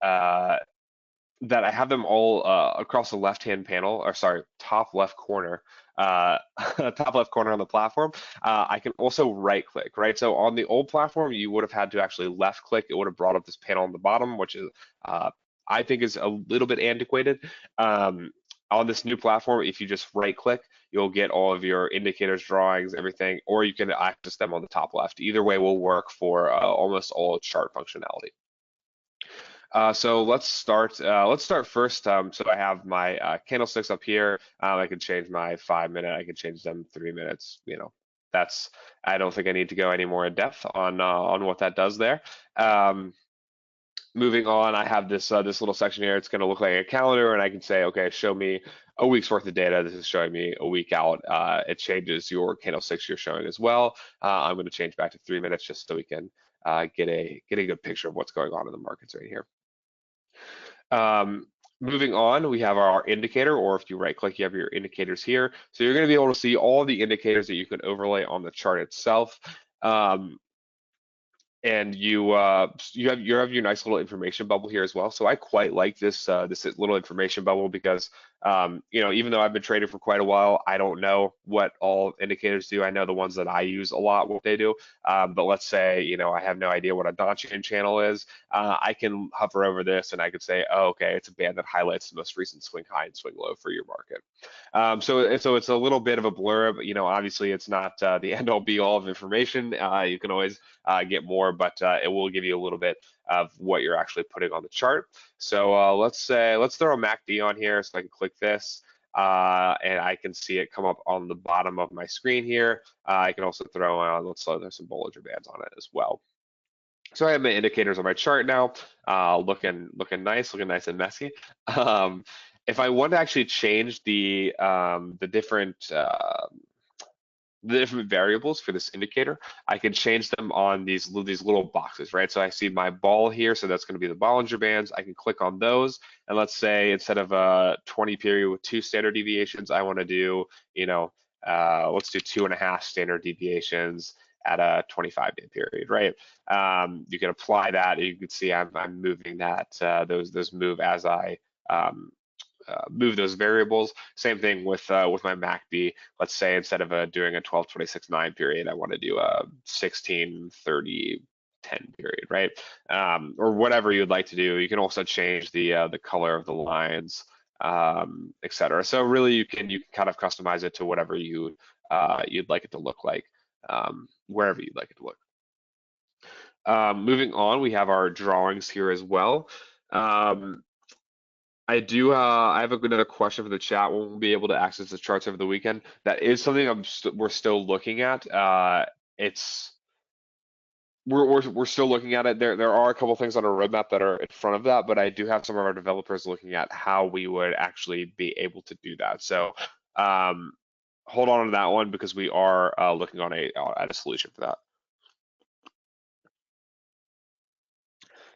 that I have them all across the left-hand panel, or sorry, top left corner, top left corner on the platform. I can also right-click, right? So on the old platform, you would have had to actually left-click. It would have brought up this panel on the bottom, which is I think is a little bit antiquated. On this new platform, if you just right-click, you'll get all of your indicators, drawings, everything, or you can access them on the top left. Either way will work for almost all chart functionality. So let's start. Let's start first. So I have my candlesticks up here. I can change my 5 minute. I can change them 3 minutes. That's. I don't think I need to go any more in depth on what that does there. Moving on, I have this little section here. It's going to look like a calendar, and I can say, okay, show me a week's worth of data. This is showing me a week out. It changes your candlesticks you're showing as well. I'm going to change back to 3 minutes just so we can get a good picture of what's going on in the markets right here. Moving on, we have our indicator, or if you right click, you have your indicators here. So you're going to be able to see all the indicators that you can overlay on the chart itself. and you have your nice little information bubble here as well. So I quite like this little information bubble because even though I've been trading for quite a while, I don't know what all indicators do. I know the ones that I use a lot, what they do. But let's say I have no idea what a Donchian channel is. I can hover over this and I could say, oh, okay, it's a band that highlights the most recent swing high and swing low for your market. So it's a little bit of a blur, but obviously it's not the end all be all of information. You can always get more, but it will give you a little bit of what you're actually putting on the chart. So let's throw a MACD on here, so I can click this, and I can see it come up on the bottom of my screen here. I can also throw on, there's some Bollinger Bands on it as well. So I have my indicators on my chart now, looking nice and messy. If I want to actually change the different variables for this indicator, I can change them on these little boxes, right? So I see my ball here, so that's going to be the Bollinger Bands. I can click on those, and let's say instead of a 20 period with 2 standard deviations, I want to do, let's do 2.5 standard deviations at a 25-day period, right? You can apply that. You can see I'm moving that those move as I move those variables. Same thing with my MACD. Let's say instead of doing a 12, 26, 9 period, I want to do a 16, 30, 10 period, right? Or whatever you'd like to do. You can also change the color of the lines, etc. So really, you can kind of customize it to whatever you'd like it to look like, wherever you'd like it to look. Moving on, we have our drawings here as well. I have another question for the chat. When we'll be able to access the charts over the weekend, that is something we're still looking at. We're still looking at it. There are a couple things on our roadmap that are in front of that, but I do have some of our developers looking at how we would actually be able to do that. So hold on to that one because we are looking at a solution for that.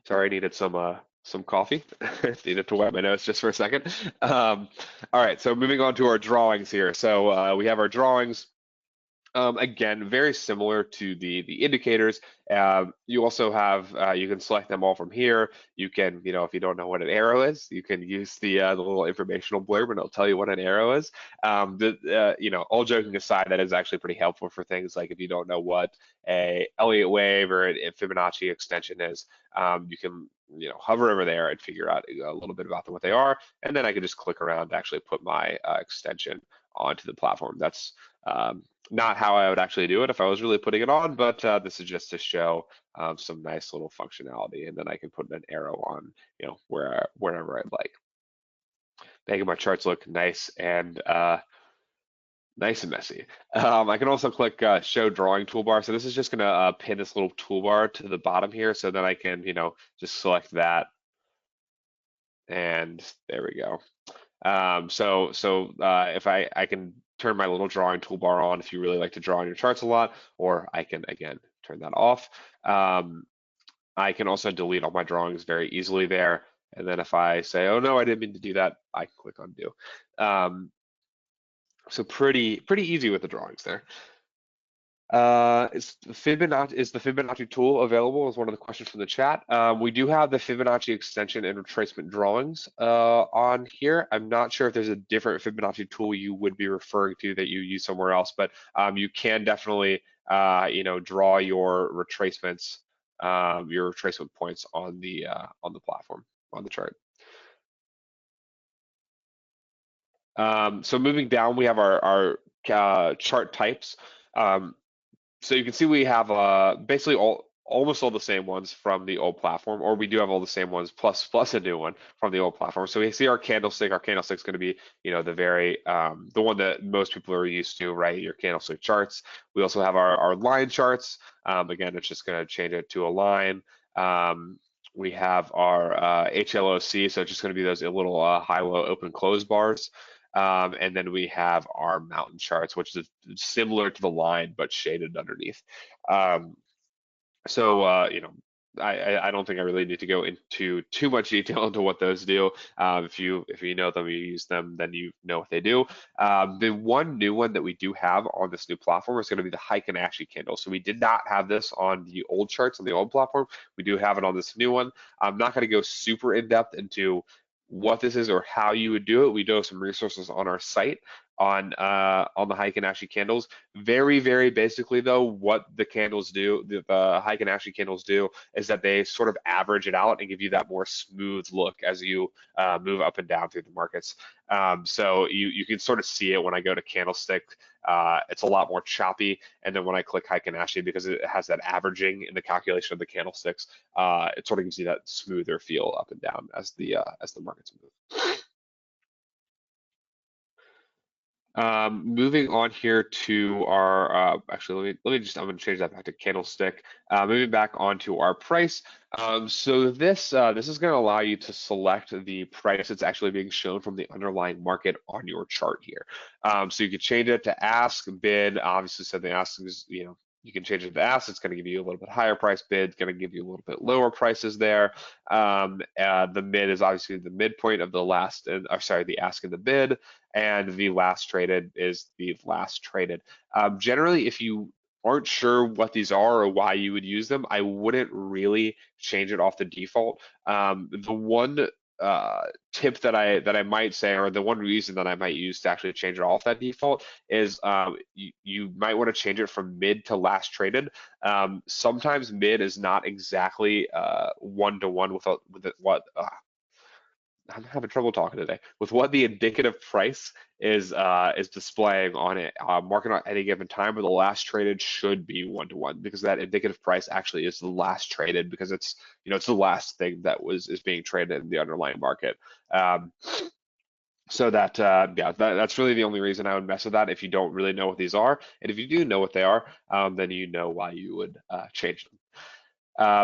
Sorry, I needed some coffee. Needed to wipe my nose just for a second. All right, so moving on to our drawings here. So we have our drawings. Again, very similar to the indicators. You also have you can select them all from here. You can, if you don't know what an arrow is, you can use the little informational blurb and it'll tell you what an arrow is. All joking aside, that is actually pretty helpful for things like if you don't know what a Elliott wave or a Fibonacci extension is, you can hover over there and figure out a little bit about what they are, and then I can just click around to actually put my extension onto the platform. That's not how I would actually do it if I was really putting it on, but this is just to show some nice little functionality, and then I can put an arrow on, wherever I'd like. Making my charts look nice and messy. I can also click Show Drawing Toolbar. So this is just going to pin this little toolbar to the bottom here, so then I can, just select that, and there we go. If I can turn my little drawing toolbar on if you really like to draw on your charts a lot, or I can, again, turn that off. I can also delete all my drawings very easily there. And then if I say, oh no, I didn't mean to do that, I can click undo. So pretty easy with the drawings there. Is the Fibonacci tool available is one of the questions from the chat. We do have the Fibonacci extension and retracement drawings on here. I'm not sure if there's a different Fibonacci tool you would be referring to that you use somewhere else, but you can definitely draw your retracements, your retracement points on the platform, on the chart. So moving down, we have our chart types. So you can see we have basically almost all the same ones from the old platform, or we do have all the same ones plus a new one from the old platform. So we see our candlestick. Our candlestick is going to be, the one that most people are used to, right? Your candlestick charts. We also have our line charts. Again, it's just going to change it to a line. We have our HLOC, so it's just going to be those little high-low open close bars. And then we have our mountain charts, which is similar to the line, but shaded underneath. I don't think I really need to go into too much detail into what those do. If you know them, you use them, then you know what they do. The one new one that we do have on this new platform is going to be the Fibonacci candle. So we did not have this on the old charts on the old platform. We do have it on this new one. I'm not going to go super in depth into what this is or how you would do it. We do have some resources on our site on the Fibonacci candles. Very basically though, what the candles do, the Fibonacci candles do, is that they sort of average it out and give you that more smooth look as you move up and down through the markets. So you can sort of see it when I go to candlestick. It's a lot more choppy, and then when I click Fibonacci, because it has that averaging in the calculation of the candlesticks, it sort of gives you that smoother feel up and down as the markets move. Moving on here to our, actually, let me just, I'm going to change that back to candlestick. Moving back onto our price. So this is going to allow you to select the price that's actually being shown from the underlying market on your chart here. So you can change it to ask, bid. Obviously, so the ask is, you can change it to ask. It's going to give you a little bit higher price. Bid going to give you a little bit lower prices there. The mid is obviously the midpoint of the last, or sorry, the ask and the bid, and the last traded is the last traded. Generally, if you aren't sure what these are or why you would use them, I wouldn't really change it off the default. The one tip that I might say, or the one reason that I might use to actually change it off that default is you might want to change it from mid to last traded. Sometimes mid is not exactly one-to-one with what I'm having trouble talking today with what the indicative price is displaying on it market at any given time, but the last traded should be one-to-one because that indicative price actually is the last traded because it's it's the last thing that is being traded in the underlying market. So that that's really the only reason I would mess with that if you don't really know what these are, and if you do know what they are, then you know why you would change them.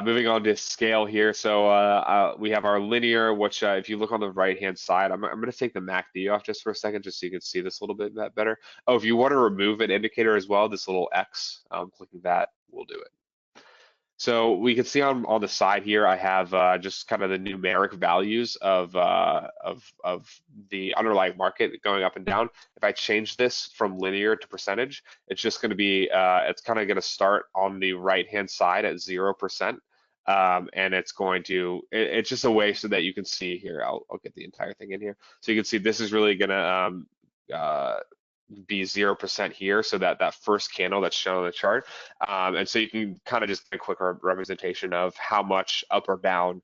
Moving on to scale here. So we have our linear, which if you look on the right-hand side, I'm going to take the MACD off just for a second, just so you can see this a little bit better. Oh, if you want to remove an indicator as well, this little X, clicking that will do it. So we can see on the side here, I have just kind of the numeric values of the underlying market going up and down. If I change this from linear to percentage, it's just going to be, it's kind of going to start on the right-hand side at 0%. And it's going to, it's just a way so that you can see here, I'll get the entire thing in here. So you can see this is really going to be 0% here, so that first candle that's shown on the chart, and so you can kind of just get a quick representation of how much up or down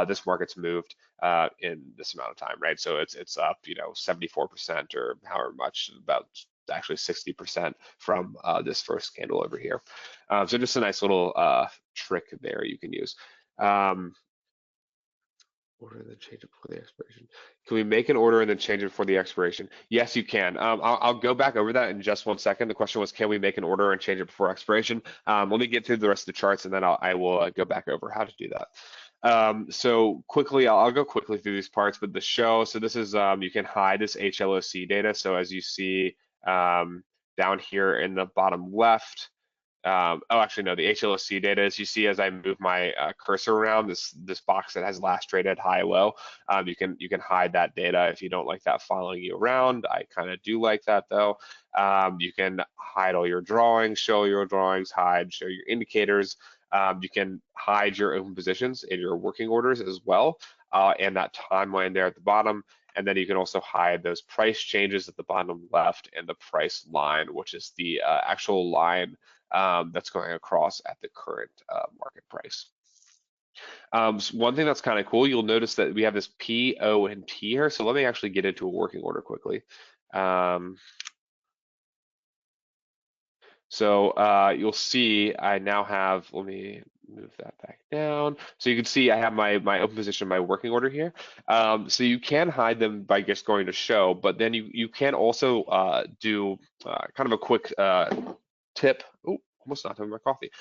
this market's moved in this amount of time, right? So it's up 74% or however much, about actually 60% from this first candle over here. So just a nice little trick there you can use. Order and then change it before the expiration. Can we make an order and then change it before the expiration? Yes, you can. I'll go back over that in just 1 second. The question was, can we make an order and change it before expiration? Let me get through the rest of the charts and then I will go back over how to do that. So quickly, I'll go quickly through these parts, but the show, so this is, you can hide this HLOC data. So as you see down here in the bottom left, oh, actually, no, the HLOC data, as you see as I move my cursor around, this box that has last traded, high, low, you can hide that data if you don't like that following you around. I kind of do like that though. You can hide all your drawings, show your drawings, hide, show your indicators. You can hide your open positions in your working orders as well, and that timeline there at the bottom. And then you can also hide those price changes at the bottom left and the price line, which is the actual line that's going across at the current market price. So one thing that's kind of cool, you'll notice that we have this P, O, and T here. So let me actually get into a working order quickly. So you'll see I now have, let me move that back down. So you can see I have my open position, my working order here. So you can hide them by just going to show, but then you can also do kind of a quick tip. Oh, almost not having my coffee.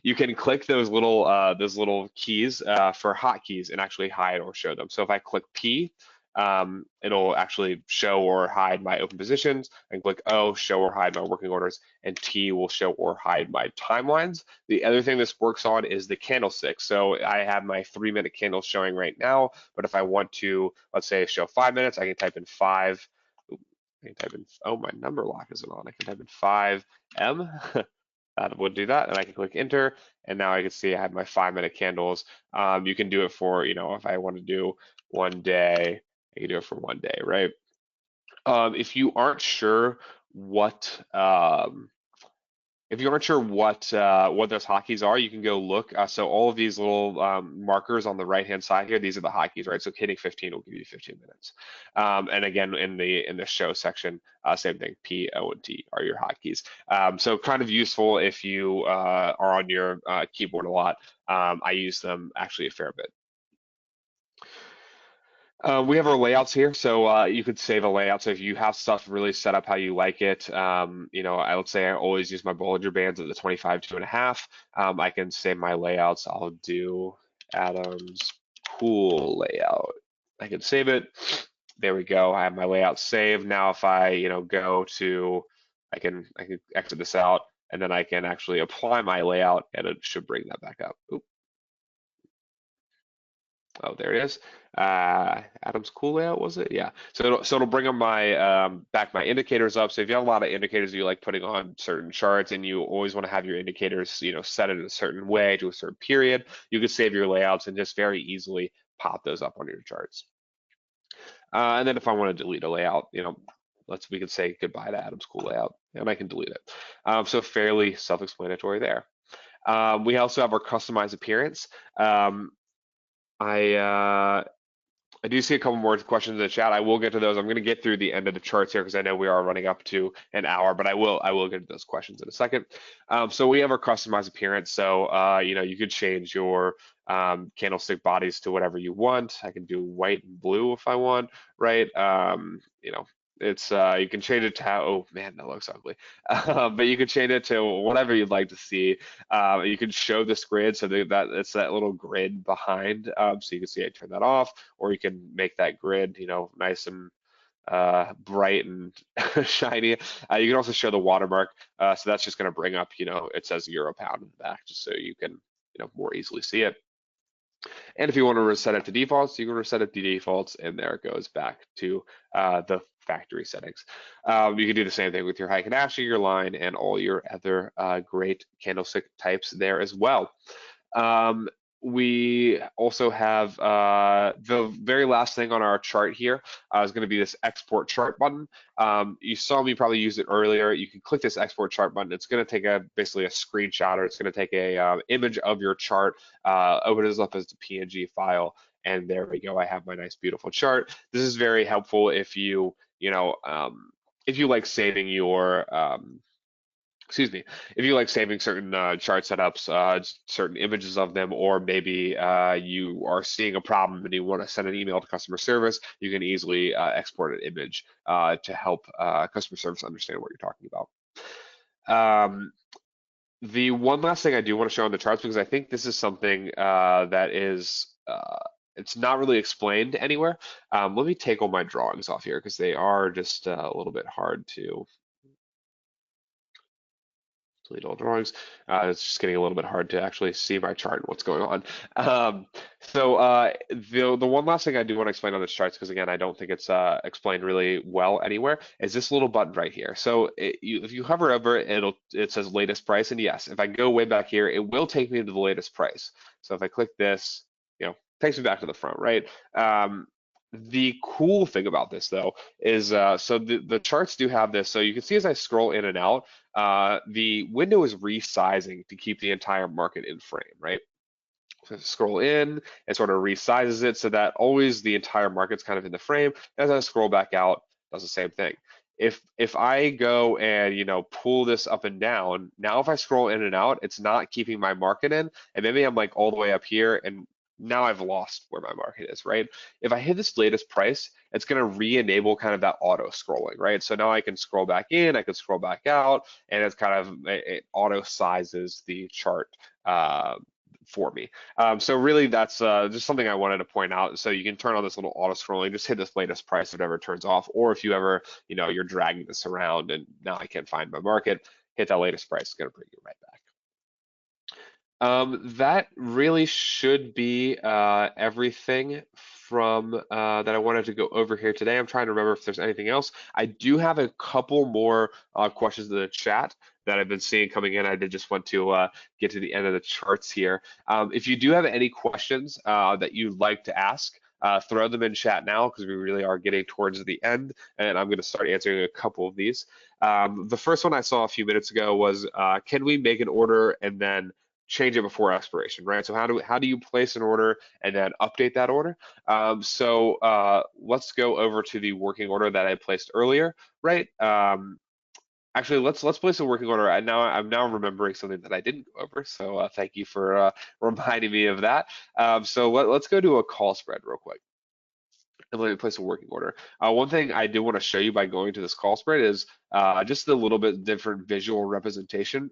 You can click those little keys for hotkeys and actually hide or show them. So if I click P, it'll actually show or hide my open positions. I can click O, show or hide my working orders, and T will show or hide my timelines. The other thing this works on is the candlestick. So I have my 3-minute candle showing right now, but if I want to, let's say, show 5 minutes, I can type in 5. I can type in, oh, my number lock isn't on. I can type in 5M. That would do that, and I can click enter, and now I can see I have my 5-minute candles. You can do it for, if I want to do 1 day, I can do it for 1 day, right? If you aren't sure what what those hotkeys are, you can go look. So all of these little markers on the right-hand side here, these are the hotkeys, right? So hitting 15 will give you 15 minutes. And again, in the show section, same thing. P, O, and T are your hotkeys. So kind of useful if you are on your keyboard a lot. I use them actually a fair bit. We have our layouts here, so you could save a layout. So if you have stuff really set up how you like it, I would say I always use my Bollinger Bands at the 25 2.5. I can save my layouts. I'll do Adam's pool layout. I can save it. There we go. I have my layout saved. Now if I go to, I can exit this out, and then I can actually apply my layout, and it should bring that back up. Oop. Oh, there it is. Adam's cool layout, was it? Yeah. So it'll bring up my back my indicators up. So if you have a lot of indicators you like putting on certain charts, and you always want to have your indicators, set in a certain way to a certain period, you can save your layouts and just very easily pop those up on your charts. And then if I want to delete a layout, we can say goodbye to Adam's cool layout, and I can delete it. So fairly self-explanatory there. We also have our customized appearance. I do see a couple more questions in the chat. I will get to those. I'm going to get through the end of the charts here because I know we are running up to an hour, but I will get to those questions in a second. So we have our customized appearance. So you could change your candlestick bodies to whatever you want. I can do white and blue if I want, right? It's you can change it to how, oh man, that looks ugly. But you can change it to whatever you'd like to see. You can show this grid so that it's that little grid behind, so you can see I turn that off, or you can make that grid, nice and bright and shiny. You can also show the watermark, so that's just going to bring up, it says Euro/Pound in the back, just so you can, more easily see it. And if you want to reset it to defaults, you can reset it to defaults, and there it goes back to the factory settings. You can do the same thing with your Fibonacci, your line, and all your other great candlestick types there as well. We also have the very last thing on our chart here is going to be this export chart button. You saw me probably use it earlier. You can click this export chart button. It's going to take basically a screenshot, or it's going to take a image of your chart, open it up as a PNG file, and there we go. I have my nice, beautiful chart. This is very helpful if you like saving your if you like saving certain chart setups, certain images of them, or maybe you are seeing a problem and you want to send an email to customer service, you can easily export an image to help customer service understand what you're talking about. The one last thing I do want to show on the charts, because I think this is something that is it's not really explained anywhere. Let me take all my drawings off here because they are just a little bit hard to delete all drawings. It's just getting a little bit hard to actually see my chart and what's going on. The one last thing I do want to explain on this charts, because again, I don't think it's explained really well anywhere, is this little button right here. So if you hover over it, it says latest price, and yes, if I go way back here, it will take me to the latest price. So if I click this, takes me back to the front, right? The cool thing about this though is so the charts do have this. So you can see as I scroll in and out, the window is resizing to keep the entire market in frame, right? So scroll in, it sort of resizes it so that always the entire market's kind of in the frame. As I scroll back out, does the same thing. If I go and pull this up and down, now if I scroll in and out, it's not keeping my market in, and maybe I'm like all the way up here, and now I've lost where my market is, right? If I hit this latest price, it's going to re-enable kind of that auto scrolling, right? So now I can scroll back in, I can scroll back out, and it's kind of, it auto sizes the chart for me. So really that's just something I wanted to point out. So you can turn on this little auto scrolling, just hit this latest price if it ever turns off, or if you ever, you're dragging this around and now I can't find my market, hit that latest price, it's gonna bring you right back. That really should be everything from that I wanted to go over here today. I'm trying to remember if there's anything else. I do have a couple more questions in the chat that I've been seeing coming in. I did just want to get to the end of the charts here. If you do have any questions that you'd like to ask, throw them in chat now because we really are getting towards the end, and I'm going to start answering a couple of these. The first one I saw a few minutes ago was, can we make an order and then change it before expiration, right? So how do you place an order and then update that order? Let's go over to the working order that I placed earlier, right? Actually, let's place a working order. I'm now remembering something that I didn't go over. So thank you for reminding me of that. So let's go to a call spread real quick and let me place a working order. One thing I do want to show you by going to this call spread is just a little bit different visual representation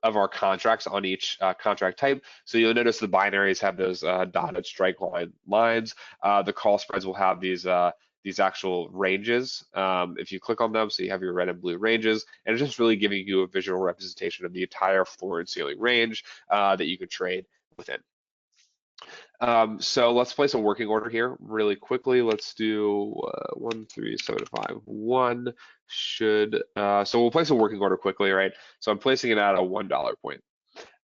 of our contracts on each contract type. So you'll notice the binaries have those dotted strike lines. The call spreads will have these actual ranges. If you click on them, so you have your red and blue ranges, and it's just really giving you a visual representation of the entire floor and ceiling range that you could trade within. So let's place a working order here really quickly. Let's do 13751 should, so we'll place a working order quickly, right? So I'm placing it at a $1 point.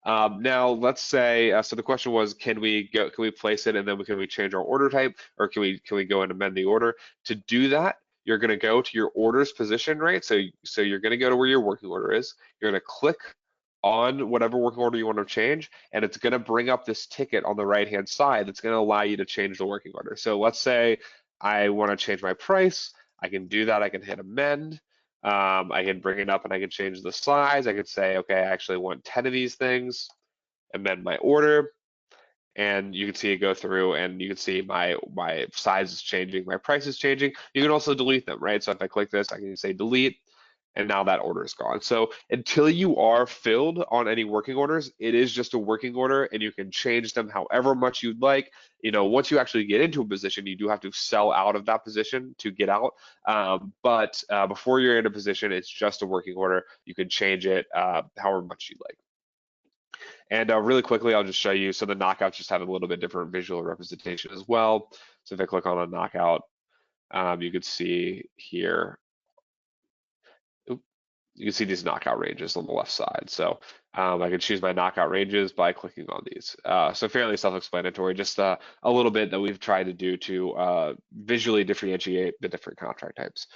Now let's say, so the question was, can we place it and then can we change our order type, or can we go and amend the order? To do that, you're gonna go to your orders position, right? So you're gonna go to where your working order is. You're gonna click on whatever working order you want to change, and it's going to bring up this ticket on the right hand side that's going to allow you to change the working order. So let's say I want to change my price. I can do that. I can hit amend. I can bring it up and I can change the size. I could say, okay, I actually want 10 of these things, amend my order, and you can see it go through, and you can see my size is changing, my price is changing. You can also delete them, right? So if I click this, I can say delete, and now that order is gone. So until you are filled on any working orders, it is just a working order, and you can change them however much you'd like. Once you actually get into a position, you do have to sell out of that position to get out. But before you're in a position, it's just a working order. You can change it however much you'd like. And really quickly, I'll just show you. So the knockouts just have a little bit different visual representation as well. So if I click on a knockout, you can see here, you can see these knockout ranges on the left side. So I can choose my knockout ranges by clicking on these. So fairly self-explanatory, just a little bit that we've tried to do to visually differentiate the different contract types.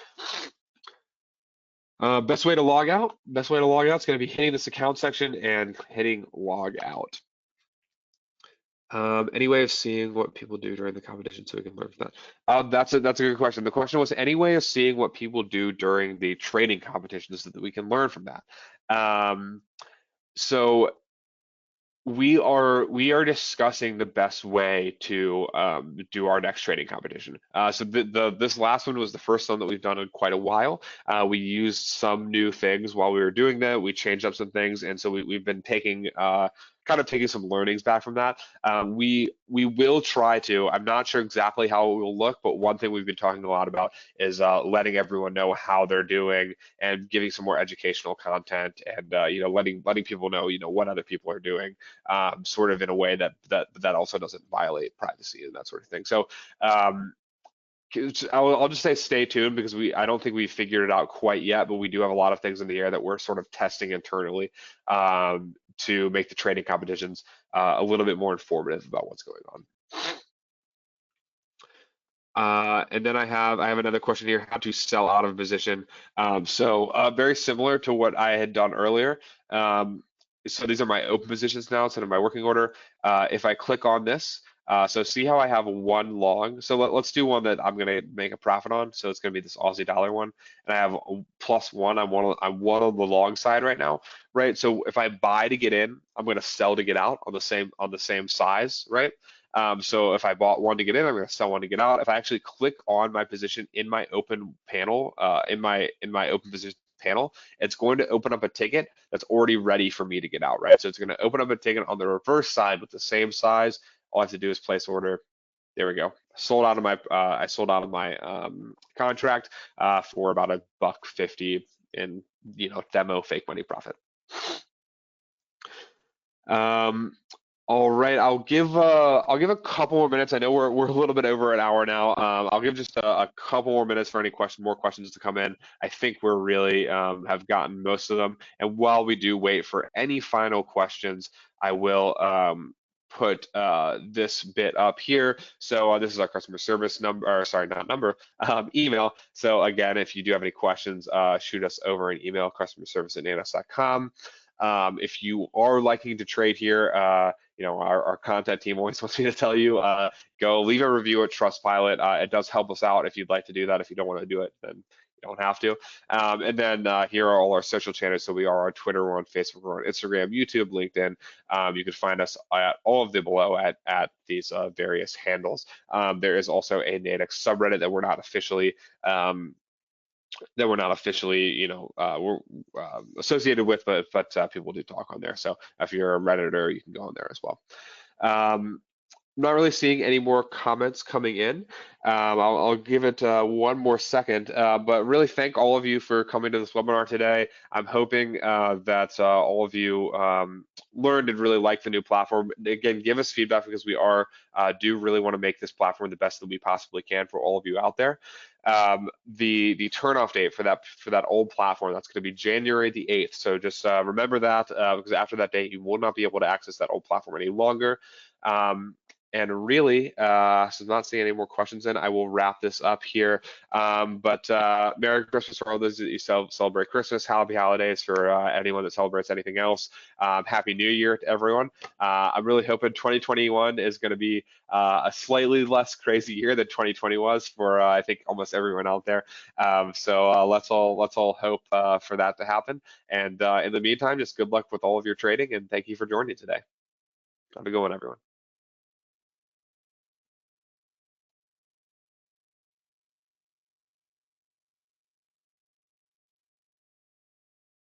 Best way to log out? Best way to log out is going to be hitting this account section and hitting log out. Any way of seeing what people do during the competition so we can learn from that? That's a good question. The question was any way of seeing what people do during the trading competitions so that we can learn from that. So we are discussing the best way to do our next trading competition. So this last one was the first one that we've done in quite a while. We used some new things while we were doing that. We changed up some things, and so we've been taking kind of taking some learnings back from that. We will try to. I'm not sure exactly how it will look, but one thing we've been talking a lot about is letting everyone know how they're doing and giving some more educational content, and letting people know what other people are doing. Sort of in a way that also doesn't violate privacy and that sort of thing. So I'll just say stay tuned because I don't think we've figured it out quite yet, but we do have a lot of things in the air that we're sort of testing internally to make the trading competitions a little bit more informative about what's going on. And then I have another question here: how to sell out of a position. Very similar to what I had done earlier. So these are my open positions now instead of my working order. If I click on this, so see how I have one long. So let's do one that I'm going to make a profit on. So it's going to be this Aussie dollar one, and I have a +1. I'm one on the long side right now, right? So if I buy to get in, I'm going to sell to get out on the same size, right? So if I bought one to get in, I'm going to sell one to get out. If I actually click on my position in my open panel, in my open panel, it's going to open up a ticket that's already ready for me to get out, right? So it's going to open up a ticket on the reverse side with the same size. All I have to do is place order. There we go. I sold out of my contract for about $1.50 in demo fake money profit. All right, I'll give a couple more minutes. I know we're a little bit over an hour now. I'll give just a couple more minutes for any more questions to come in. I think we're really have gotten most of them. And while we do wait for any final questions, I will put this bit up here. So this is our customer service number, or sorry, not number, email. So again, if you do have any questions, shoot us over an email, customerservice@nadex.com. If you are liking to trade here, our content team always wants me to tell you, go leave a review at Trustpilot. It does help us out if you'd like to do that. If you don't want to do it, then you don't have to. And then here are all our social channels. So we are on Twitter, we're on Facebook, we're on Instagram, YouTube, LinkedIn. You can find us at all of the below at these various handles. There is also a Nadex subreddit that we're not officially we're associated with, but people do talk on there. So if you're a Redditor, you can go on there as well. I'm not really seeing any more comments coming in. I'll give it one more second, but really thank all of you for coming to this webinar today. I'm hoping that all of you learned and really liked the new platform. Again, give us feedback because we do really want to make this platform the best that we possibly can for all of you out there. The turnoff date for that old platform, that's going to be January the 8th. So just remember that because after that date, you will not be able to access that old platform any longer. And really, so I'm not seeing any more questions in, I will wrap this up here. But Merry Christmas for all those that you celebrate Christmas. Happy holidays for anyone that celebrates anything else. Happy New Year to everyone. I'm really hoping 2021 is going to be a slightly less crazy year than 2020 was for I think almost everyone out there. So let's all hope for that to happen. And in the meantime, just good luck with all of your trading, and thank you for joining today. Have a good one, everyone.